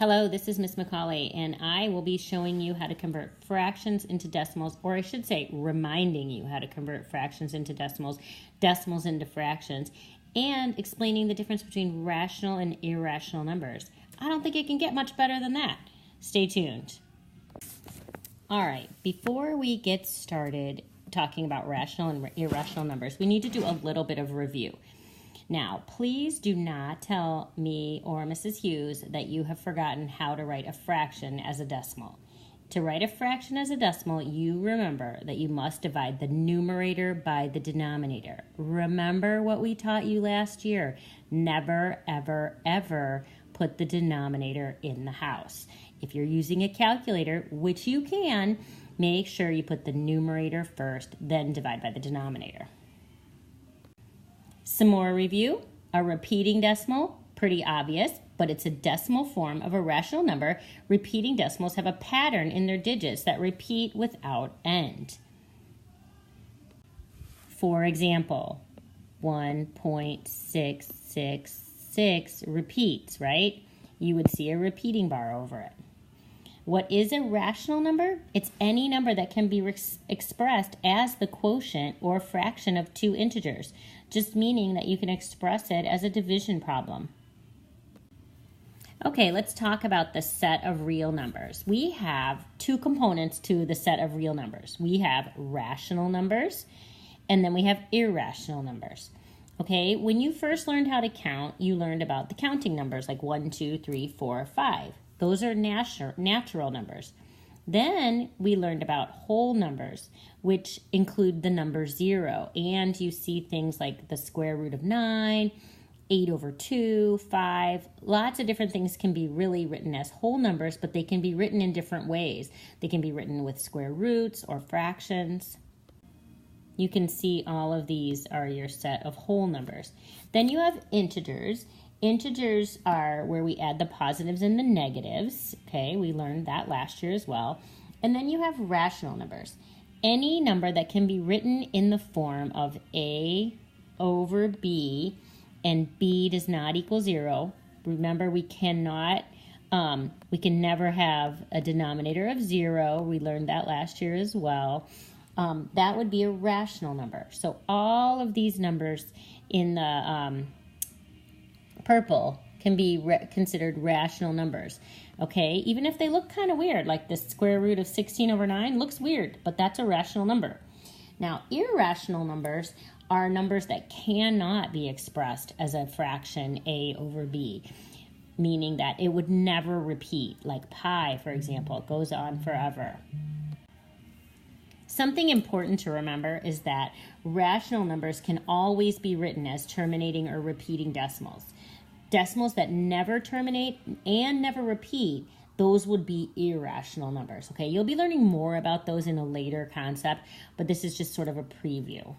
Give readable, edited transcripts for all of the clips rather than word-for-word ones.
Hello, this is Miss McCauley, and I will be showing you how to convert fractions into decimals, or I should say reminding you how to convert fractions into decimals, decimals into fractions, and explaining the difference between rational and irrational numbers. I don't think it can get much better than that. Stay tuned. All right, before we get started talking about rational and irrational numbers, we need to do a little bit of review. Now, please do not tell me or Mrs. Hughes that you have forgotten how to write a fraction as a decimal. To write a fraction as a decimal, you remember that you must divide the numerator by the denominator. Remember what we taught you last year. Never, ever, ever put the denominator in the house. If you're using a calculator, which you can, make sure you put the numerator first, then divide by the denominator. Some more review. A repeating decimal, pretty obvious, but it's a decimal form of a rational number. Repeating decimals have a pattern in their digits that repeat without end. For example, 1.666 repeats, right? You would see a repeating bar over it. What is a rational number? It's any number that can be expressed as the quotient or fraction of two integers, just meaning that you can express it as a division problem. Okay, let's talk about the set of real numbers. We have two components to the set of real numbers. We have rational numbers, and then we have irrational numbers. Okay, when you first learned how to count, you learned about the counting numbers like 1, 2, 3, 4, 5. Those are natural numbers. Then we learned about whole numbers, which include the number 0. And you see things like the square root of 9, 8 over 2, 5. Lots of different things can be really written as whole numbers, but they can be written in different ways. They can be written with square roots or fractions. You can see all of these are your set of whole numbers. Then you have integers. Integers are where we add the positives and the negatives. Okay, we learned that last year as well. And then you have rational numbers. Any number that can be written in the form of A over B, and B does not equal 0. Remember, we can never have a denominator of 0. We learned that last year as well. That would be a rational number. So all of these numbers in the purple can be considered rational numbers, okay? Even if they look kind of weird, like the square root of 16 over 9 looks weird, but that's a rational number. Now, irrational numbers are numbers that cannot be expressed as a fraction A over B, meaning that it would never repeat, like pi, for example. It goes on forever. Something important to remember is that rational numbers can always be written as terminating or repeating decimals. Decimals that never terminate and never repeat, those would be irrational numbers, okay? You'll be learning more about those in a later concept, but this is just sort of a preview.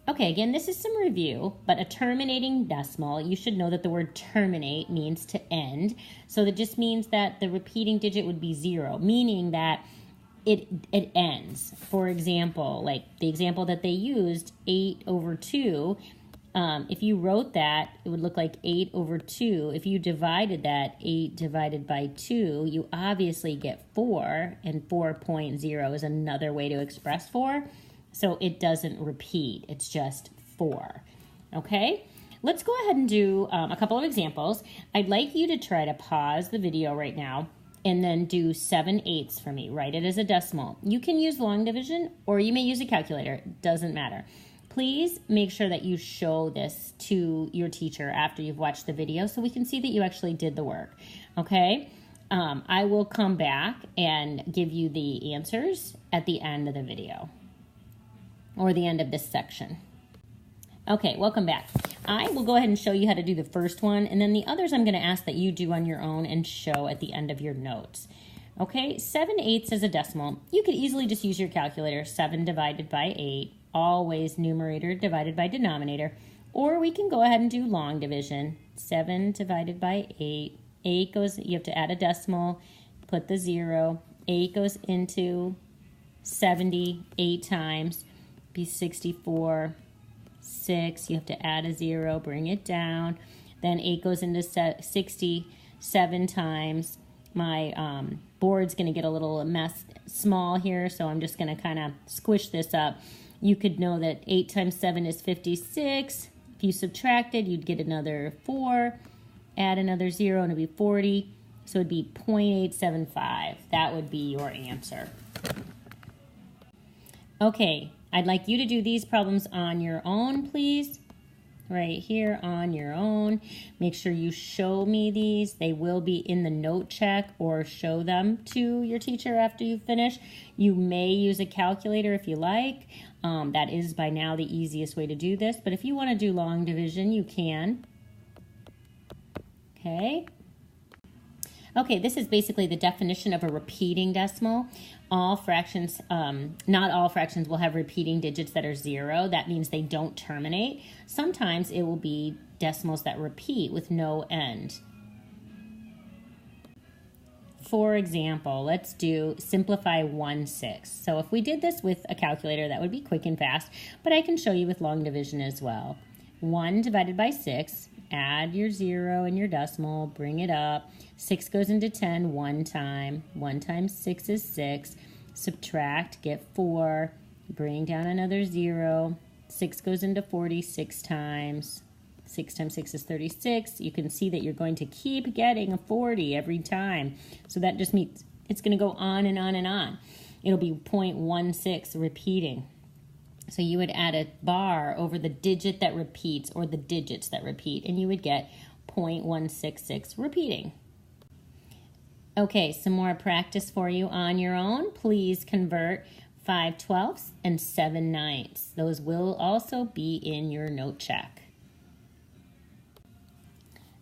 Okay, again, this is some review, but a terminating decimal, you should know that the word terminate means to end. So that just means that the repeating digit would be 0, meaning that it ends. For example, like the example that they used, 8 over 2, if you wrote that, it would look like 8 over 2. If you divided that, 8 divided by 2, you obviously get 4, and 4.0 is another way to express 4. So it doesn't repeat, it's just 4. Okay? Let's go ahead and do a couple of examples. I'd like you to try to pause the video right now and then do 7/8 for me. Write it as a decimal. You can use long division or you may use a calculator. It doesn't matter. Please make sure that you show this to your teacher after you've watched the video so we can see that you actually did the work, okay? I will come back and give you the answers at the end of the video or the end of this section. Okay, welcome back. I will go ahead and show you how to do the first one, and then the others I'm going to ask that you do on your own and show at the end of your notes. Okay, 7/8 as a decimal. You could easily just use your calculator, 7 divided by 8. Always numerator divided by denominator, or we can go ahead and do long division. 7 divided by 8. 8 goes, you have to add a decimal, put the 0. 8 goes into 70 8 times, be 64. 6, you have to add a 0, bring it down. Then 8 goes into 67 times. My board's going to get a little small here, so I'm just going to kind of squish this up. You could know that 8 times 7 is 56. If you subtracted, you'd get another 4. Add another 0, and it'd be 40. So it'd be 0.875. That would be your answer. Okay, I'd like you to do these problems on your own, please. Right here on your own. Make sure you show me these. They will be in the note check, or show them to your teacher after you finish. You may use a calculator if you like. That is by now the easiest way to do this. But if you want to do long division, you can. Okay. Okay, this is basically the definition of a repeating decimal. All fractions, not all fractions will have repeating digits that are 0. That means they don't terminate. Sometimes it will be decimals that repeat with no end. For example, let's do simplify 1/6. So if we did this with a calculator, that would be quick and fast, but I can show you with long division as well. 1 divided by 6. Add your 0 and your decimal, bring it up. 6 goes into 10 one time. 1 times 6 is 6. Subtract, get 4. Bring down another 0. 6 goes into 40 6 times. 6 times 6 is 36. You can see that you're going to keep getting a 40 every time. So that just means it's going to go on and on and on. It'll be 0.16 repeating. So you would add a bar over the digit that repeats, or the digits that repeat, and you would get 0.166 repeating. Okay, some more practice for you on your own. Please convert 5/12 and 7/9. Those will also be in your note check.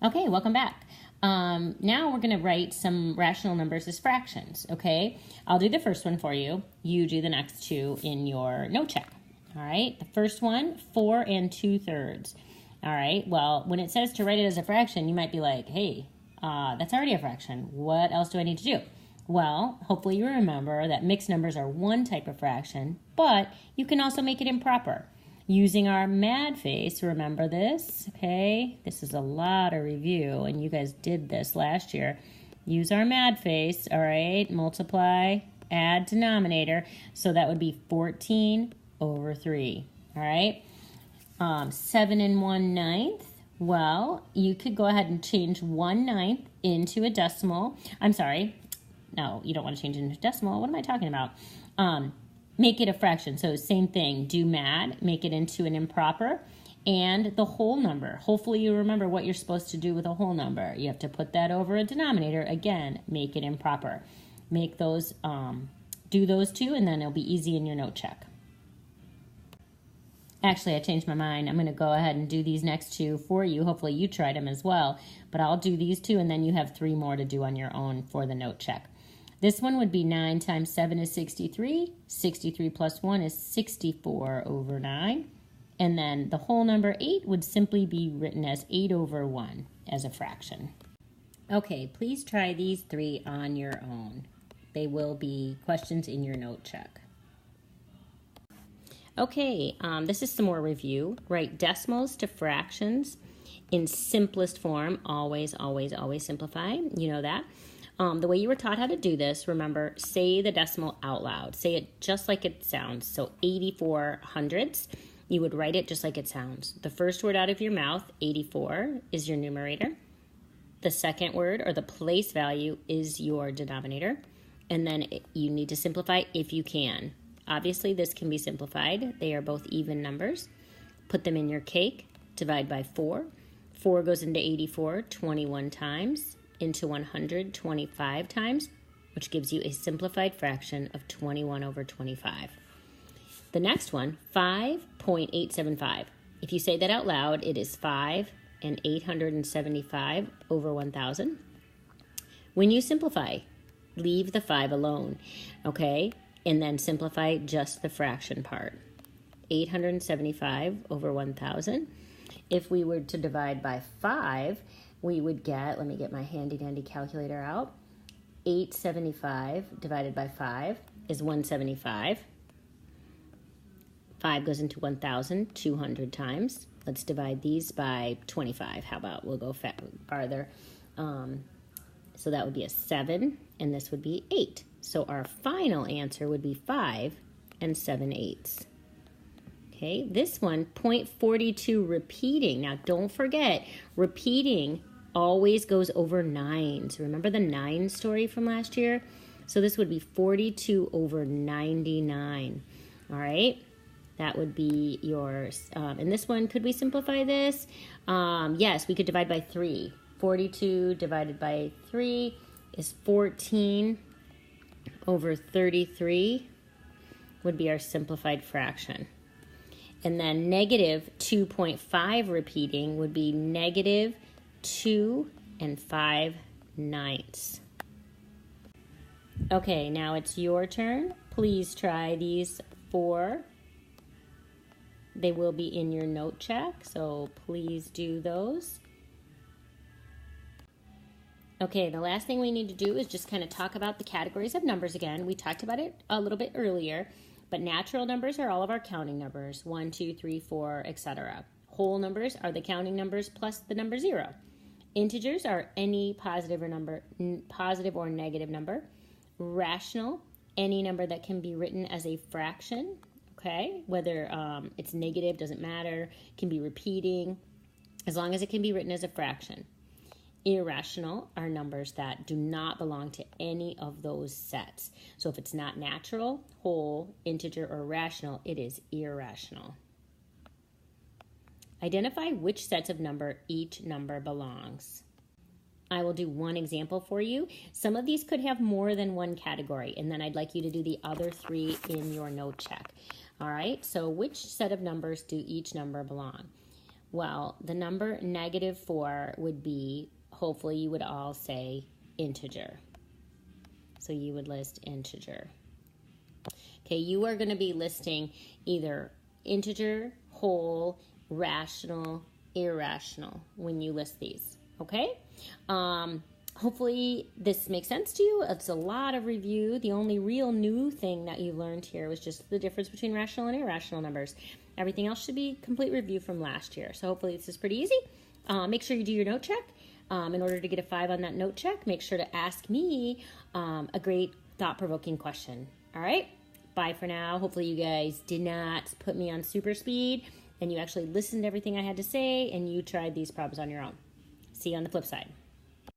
Okay, welcome back. Now we're going to write some rational numbers as fractions, okay? I'll do the first one for you. You do the next two in your note check. All right, the first one, 4 2/3. All right, well, when it says to write it as a fraction, you might be like, hey, that's already a fraction. What else do I need to do? Well, hopefully you remember that mixed numbers are one type of fraction, but you can also make it improper. Using our MAD face, remember this, okay? This is a lot of review, and you guys did this last year. Use our MAD face, all right? Multiply, add denominator, so that would be 14/3, all right? 7 1/9. Well, you could go ahead and change 1/9 into a decimal. I'm sorry. No, you don't want to change it into a decimal. What am I talking about? Make it a fraction. So same thing. Do MAD. Make it into an improper. And the whole number. Hopefully you remember what you're supposed to do with a whole number. You have to put that over a denominator. Again, make it improper. Make those, do those two, and then it'll be easy in your note check. Actually, I changed my mind. I'm going to go ahead and do these next two for you. Hopefully you tried them as well. But I'll do these two, and then you have 3 more to do on your own for the note check. This one would be 9 times 7 is 63. 63 plus 1 is 64/9. And then the whole number 8 would simply be written as 8/1 as a fraction. Okay, please try these 3 on your own. They will be questions in your note check. Okay, this is some more review. Write decimals to fractions in simplest form. Always, always, always simplify. You know that. The way you were taught how to do this, remember, say the decimal out loud. Say it just like it sounds. So 84 hundredths, you would write it just like it sounds. The first word out of your mouth, 84, is your numerator. The second word, or the place value, is your denominator. And then you need to simplify if you can. Obviously, this can be simplified. They are both even numbers. Put them in your cake. Divide by 4. 4 goes into 84 21 times. Into 100 25 times, which gives you a simplified fraction of 21/25. The next one, 5.875. If you say that out loud, it is 5 875 over 1,000. When you simplify, leave the 5 alone, okay? And then simplify just the fraction part. 875 over 1,000. If we were to divide by 5, we would get, let me get my handy dandy calculator out. 875 divided by 5 is 175. 5 goes into 1,000 200 times. let's divide these by 25. How about we'll go farther. So that would be a 7, and this would be 8. So our final answer would be 5 and 7/8. Okay, this one, 0.42 repeating. Now, don't forget, repeating always goes over 9s. Remember the 9 story from last year? So this would be 42 over 99. All right, that would be yours. And this one, could we simplify this? Yes, we could divide by 3. 42 divided by 3 is 14 over 33 would be our simplified fraction. And then negative 2.5 repeating would be negative 2 5/9. Okay, now it's your turn. Please try these 4. They will be in your note check, so please do those. Okay, the last thing we need to do is just kind of talk about the categories of numbers again. We talked about it a little bit earlier, but natural numbers are all of our counting numbers, 1, 2, 3, 4, etc. Whole numbers are the counting numbers plus the number 0. Integers are any positive or negative number. Rational, any number that can be written as a fraction, okay? Whether it's negative, doesn't matter, can be repeating, as long as it can be written as a fraction. Irrational are numbers that do not belong to any of those sets. So if it's not natural, whole, integer, or rational, it is irrational. Identify which sets of number each number belongs. I will do one example for you. Some of these could have more than one category, and then I'd like you to do the other 3 in your note check. All right, so which set of numbers do each number belong? Well, the number -4 would be, hopefully you would all say integer. So you would list integer. Okay, you are going to be listing either integer, whole, rational, irrational when you list these. Okay? Hopefully this makes sense to you. It's a lot of review. The only real new thing that you learned here was just the difference between rational and irrational numbers. Everything else should be complete review from last year. So hopefully this is pretty easy. Make sure you do your note check. In order to get a 5 on that note check, make sure to ask me a great thought-provoking question. All right? Bye for now. Hopefully you guys did not put me on super speed and you actually listened to everything I had to say and you tried these problems on your own. See you on the flip side.